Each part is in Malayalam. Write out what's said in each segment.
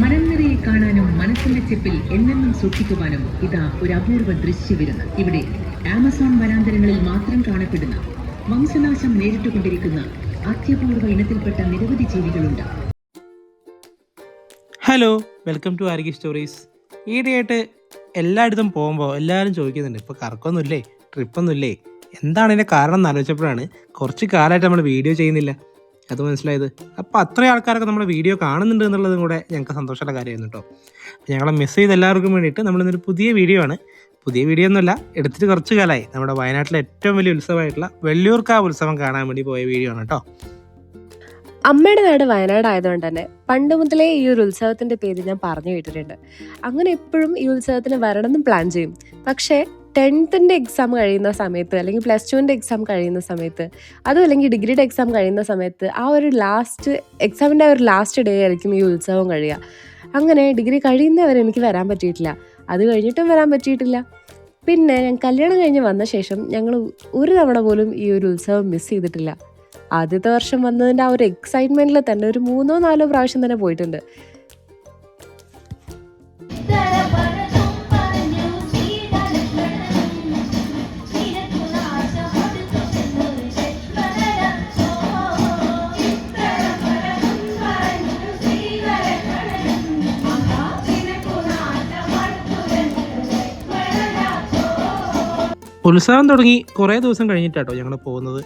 മനം നിറയെ കാണാനും മനസ്സിന്റെ ചെപ്പിൽ എന്നെന്നും സൂക്ഷിക്കുവാനും ഇതാ ഒരു അപൂർവ ദൃശ്യവിരുന്ന്. ഇവിടെ ആമസോൺ വനാന്തരങ്ങളിൽ മാത്രം കാണപ്പെടുന്ന വംശനാശം നേരിട്ടുകൊണ്ടിരിക്കുന്ന അത്യപൂർവ ഇനത്തിൽപ്പെട്ട നിരവധി ജീവികളുണ്ട്. Hello, welcome to Aargi stories. ഈയിടെയായിട്ട് എല്ലായിടത്തും പോകുമ്പോൾ എല്ലാവരും ചോദിക്കുന്നുണ്ട്, ഇപ്പോൾ കറക്കൊന്നുമില്ലേ, ട്രിപ്പൊന്നുമില്ലേ, എന്താണ് ഇതിൻ്റെ കാരണം എന്ന് ആലോചിച്ചപ്പോഴാണ് കുറച്ച് കാലമായിട്ട് നമ്മൾ വീഡിയോ ചെയ്യുന്നില്ല അത് മനസ്സിലായത്. അപ്പോൾ അത്രയും ആൾക്കാരൊക്കെ നമ്മുടെ വീഡിയോ കാണുന്നുണ്ട് എന്നുള്ളതും കൂടെ ഞങ്ങൾക്ക് സന്തോഷമുള്ള കാര്യമായിരുന്നു കേട്ടോ. ഞങ്ങളെ മിസ് ചെയ്ത് എല്ലാവർക്കും വേണ്ടിയിട്ട് നമ്മളിന്നൊരു പുതിയ വീഡിയോ ഒന്നുമല്ല, എടുത്തിട്ട് കുറച്ച് കാലമായി നമ്മുടെ വയനാട്ടിലെ ഏറ്റവും വലിയ ഉത്സവമായിട്ടുള്ള വെള്ളിയൂർക്കാവ് ഉത്സവം കാണാൻ വേണ്ടി പോയ വീഡിയോ ആണ് കേട്ടോ. അമ്മയുടെ നാട് വയനാട് ആയതുകൊണ്ട് തന്നെ പണ്ട് മുതലേ ഈ ഒരു ഉത്സവത്തിന്റെ പേര് ഞാൻ പറഞ്ഞു കേട്ടിട്ടുണ്ട്. അങ്ങനെ എപ്പോഴും ഈ ഉത്സവത്തിന് വരണമെന്നും പ്ലാൻ ചെയ്യും. പക്ഷേ 10th എക്സാം കഴിയുന്ന സമയത്ത്, അല്ലെങ്കിൽ +2 എക്സാം കഴിയുന്ന സമയത്ത്, അതും അല്ലെങ്കിൽ ഡിഗ്രിയുടെ എക്സാം കഴിയുന്ന സമയത്ത്, ആ ഒരു എക്സാമിൻ്റെ ഒരു ലാസ്റ്റ് ഡേ ആയിരിക്കും ഈ ഉത്സവം കഴിയുക. അങ്ങനെ ഡിഗ്രി കഴിയുന്നവരെ എനിക്ക് വരാൻ പറ്റിയിട്ടില്ല, അത് കഴിഞ്ഞിട്ടും വരാൻ പറ്റിയിട്ടില്ല. പിന്നെ ഞാൻ കല്യാണം കഴിഞ്ഞ് വന്ന ശേഷം ഞങ്ങൾ ഒരു തവണ പോലും ഈ ഒരു ഉത്സവം മിസ് ചെയ്തിട്ടില്ല. ആദ്യത്തെ വർഷം വന്നതിൻ്റെ ആ ഒരു എക്സൈറ്റ്മെൻറ്റിൽ തന്നെ ഒരു 3-4 പ്രാവശ്യം തന്നെ പോയിട്ടുണ്ട്. ഉത്സവം തുടങ്ങി കുറേ ദിവസം കഴിഞ്ഞിട്ടാട്ടോ ഞങ്ങൾ പോകുന്നത്.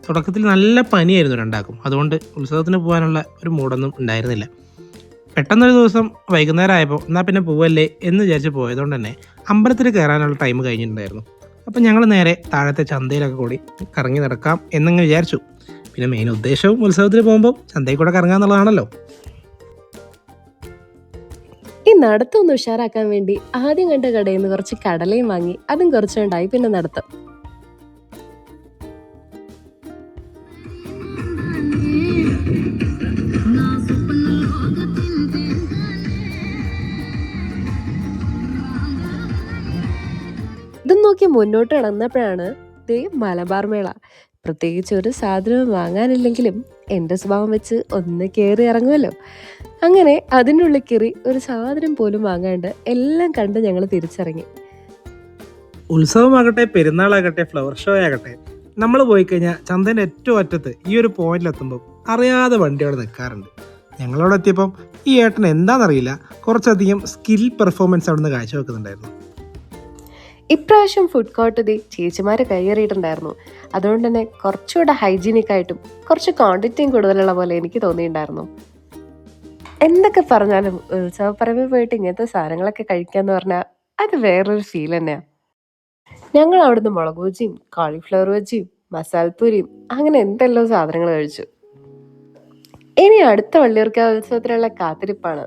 തുടക്കത്തിൽ നല്ല പനിയായിരുന്നു രണ്ടാക്കും, അതുകൊണ്ട് ഉത്സവത്തിന് പോകാനുള്ള ഒരു മൂടൊന്നും ഉണ്ടായിരുന്നില്ല. പെട്ടെന്നൊരു ദിവസം വൈകുന്നേരം ആയപ്പോൾ എന്നാൽ പിന്നെ പോവല്ലേ എന്ന് വിചാരിച്ച് പോയതുകൊണ്ട് തന്നെ അമ്പലത്തിൽ കയറാനുള്ള ടൈം കഴിഞ്ഞിട്ടുണ്ടായിരുന്നു. അപ്പോൾ ഞങ്ങൾ നേരെ താഴത്തെ ചന്തയിലൊക്കെ കൂടി കറങ്ങി നടക്കാം എന്നങ്ങ് വിചാരിച്ചു. പിന്നെ മെയിൻ ഉദ്ദേശവും ഉത്സവത്തിന് പോകുമ്പോൾ ചന്തയിൽ കൂടെ കറങ്ങുക എന്നുള്ളതാണല്ലോ. ഈ നടത്തം ഉഷാറാക്കാൻ വേണ്ടി ആദ്യം കണ്ട കടയിൽ നിന്ന് കുറച്ച് കടലയും വാങ്ങി അതും കുറച്ചുണ്ടായി പിന്നെ നടത്തം. ഇതും നോക്കി മുന്നോട്ട് നടന്നപ്പോഴാണ് മലബാർ മേള. പ്രത്യേകിച്ച് ഒരു സാധനവും വാങ്ങാനില്ലെങ്കിലും എൻ്റെ സ്വഭാവം വെച്ച് ഒന്ന് കയറി ഇറങ്ങുമല്ലോ. അങ്ങനെ അതിൻ്റെ ഉള്ളിൽ കയറി ഒരു സാധനം പോലും വാങ്ങാണ്ട് എല്ലാം കണ്ട് ഞങ്ങൾ തിരിച്ചിറങ്ങി. ഉത്സവമാകട്ടെ, പെരുന്നാളാകട്ടെ, ഫ്ലവർ ഷോ ആകട്ടെ, നമ്മൾ പോയി കഴിഞ്ഞാൽ ചന്തേൻ്റെ ഏറ്റവും അറ്റത്ത് ഈ ഒരു പോയിന്റിലെത്തുമ്പോൾ അറിയാതെ വണ്ടി അവിടെ നിൽക്കാറുണ്ട്. ഞങ്ങളവിടെ എത്തിയപ്പം ഈ ഏട്ടൻ എന്താണെന്നറിയില്ല, കുറച്ചധികം സ്കിൽ പെർഫോമൻസ് അവിടെ നിന്ന് കാഴ്ചവെക്കുന്നുണ്ടായിരുന്നു. ഇപ്രാവശ്യം ഫുഡ് കോർട്ട് ചേച്ചിമാർ കയറിയിട്ടുണ്ടായിരുന്നു. അതുകൊണ്ട് തന്നെ കുറച്ചുകൂടെ ഹൈജീനിക് ആയിട്ടും കുറച്ച് ക്വാണ്ടിറ്റിയും കൂടുതലുള്ള പോലെ എനിക്ക് തോന്നിയിട്ടുണ്ടായിരുന്നു. എന്തൊക്കെ പറഞ്ഞാലും ഉത്സവപ്പറമ്പിൽ പോയിട്ട് ഇങ്ങനത്തെ സാധനങ്ങളൊക്കെ കഴിക്കാന്ന് പറഞ്ഞാൽ അത് വേറൊരു ഫീൽ തന്നെയാണ്. ഞങ്ങൾ അവിടുന്ന് മുളക് ബജിയും കോളിഫ്ലവർ ബജിയും മസാലപ്പൂരിയും അങ്ങനെ എന്തെല്ലോ സാധനങ്ങൾ കഴിച്ചു. ഇനി അടുത്ത വള്ളിയൂർക്കാവ് ഉത്സവത്തിനുള്ള കാത്തിരിപ്പാണ്.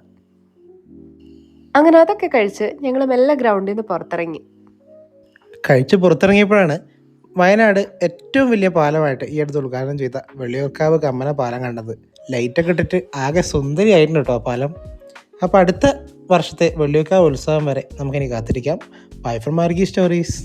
അങ്ങനെ അതൊക്കെ കഴിച്ച് ഞങ്ങൾ മെല്ലെ ഗ്രൗണ്ടിൽ നിന്ന് പുറത്തിറങ്ങി. പുറത്തിറങ്ങിയപ്പോഴാണ് വയനാട് ഏറ്റവും വലിയ പാലമായിട്ട് ഈ അടുത്ത് ഉദ്ഘാടനം ചെയ്ത വെള്ളിയൂർക്കാവ് കമ്മന പാലം കണ്ടത്. ലൈറ്റൊക്കെ ഇട്ടിട്ട് ആകെ സുന്ദരിയായിട്ടുണ്ട് കേട്ടോ പാലം. അപ്പോൾ അടുത്ത വർഷത്തെ വെള്ളിയൂർക്കാവ് ഉത്സവം വരെ നമുക്കിനി കാത്തിരിക്കാം. Bye from Aargi stories.